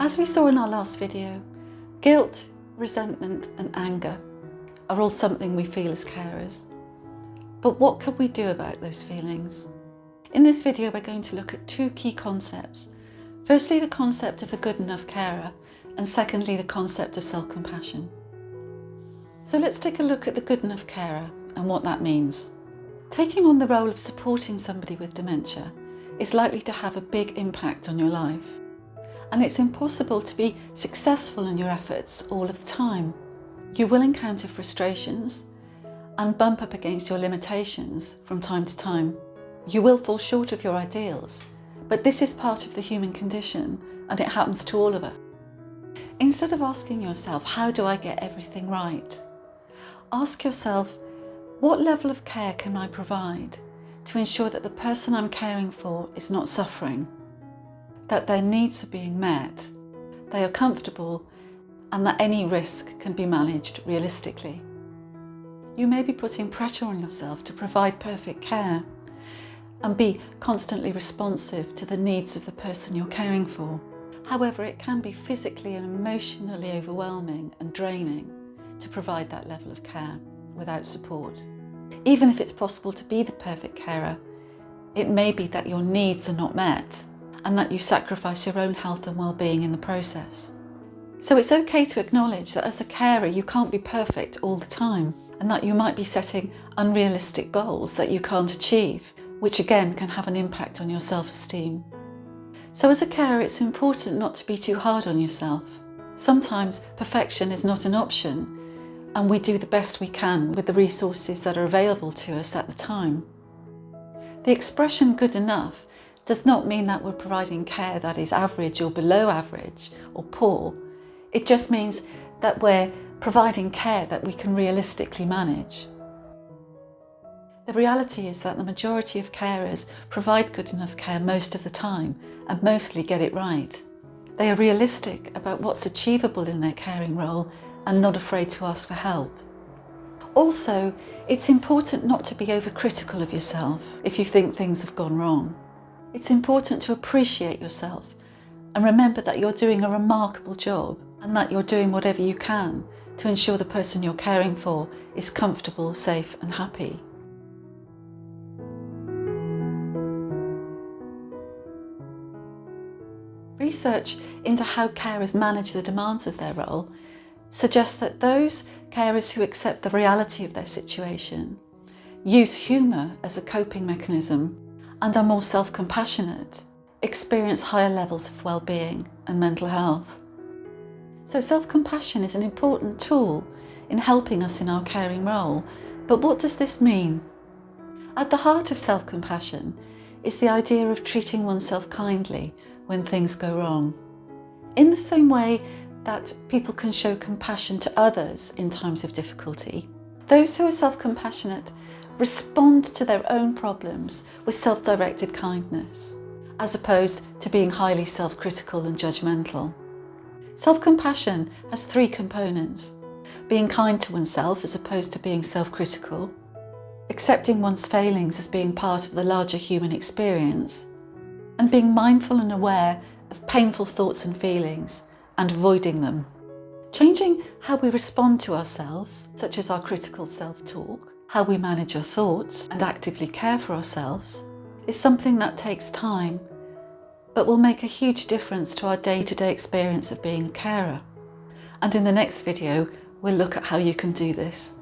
As we saw in our last video, guilt, resentment and anger are all something we feel as carers. But what can we do about those feelings? In this video we're going to look at two key concepts. Firstly, the concept of the good enough carer, and secondly, the concept of self-compassion. So let's take a look at the good enough carer and what that means. Taking on the role of supporting somebody with dementia is likely to have a big impact on your life. And it's impossible to be successful in your efforts all of the time. You will encounter frustrations and bump up against your limitations from time to time. You will fall short of your ideals, but this is part of the human condition and it happens to all of us. Instead of asking yourself, how do I get everything right? Ask yourself, what level of care can I provide to ensure that the person I'm caring for is not suffering, that their needs are being met, they are comfortable, and that any risk can be managed realistically. You may be putting pressure on yourself to provide perfect care and be constantly responsive to the needs of the person you're caring for. However, it can be physically and emotionally overwhelming and draining to provide that level of care without support. Even if it's possible to be the perfect carer, it may be that your needs are not met and that you sacrifice your own health and well-being in the process. So it's okay to acknowledge that as a carer you can't be perfect all the time and that you might be setting unrealistic goals that you can't achieve, which again can have an impact on your self-esteem. So as a carer it's important not to be too hard on yourself. Sometimes perfection is not an option and we do the best we can with the resources that are available to us at the time. The expression good enough does not mean that we're providing care that is average or below average or poor. It just means that we're providing care that we can realistically manage. The reality is that the majority of carers provide good enough care most of the time and mostly get it right. They are realistic about what's achievable in their caring role and not afraid to ask for help. Also, it's important not to be overcritical of yourself if you think things have gone wrong. It's important to appreciate yourself and remember that you're doing a remarkable job and that you're doing whatever you can to ensure the person you're caring for is comfortable, safe and happy. Research into how carers manage the demands of their role suggests that those carers who accept the reality of their situation, use humour as a coping mechanism and are more self-compassionate, experience higher levels of well-being and mental health. So self-compassion is an important tool in helping us in our caring role, but what does this mean? At the heart of self-compassion is the idea of treating oneself kindly when things go wrong. In the same way that people can show compassion to others in times of difficulty, those who are self-compassionate respond to their own problems with self-directed kindness, as opposed to being highly self-critical and judgmental. Self-compassion has three components: being kind to oneself as opposed to being self-critical, accepting one's failings as being part of the larger human experience, and being mindful and aware of painful thoughts and feelings and avoiding them. Changing how we respond to ourselves, such as our critical self-talk, how we manage our thoughts and actively care for ourselves, is something that takes time, but will make a huge difference to our day-to-day experience of being a carer. And in the next video, we'll look at how you can do this.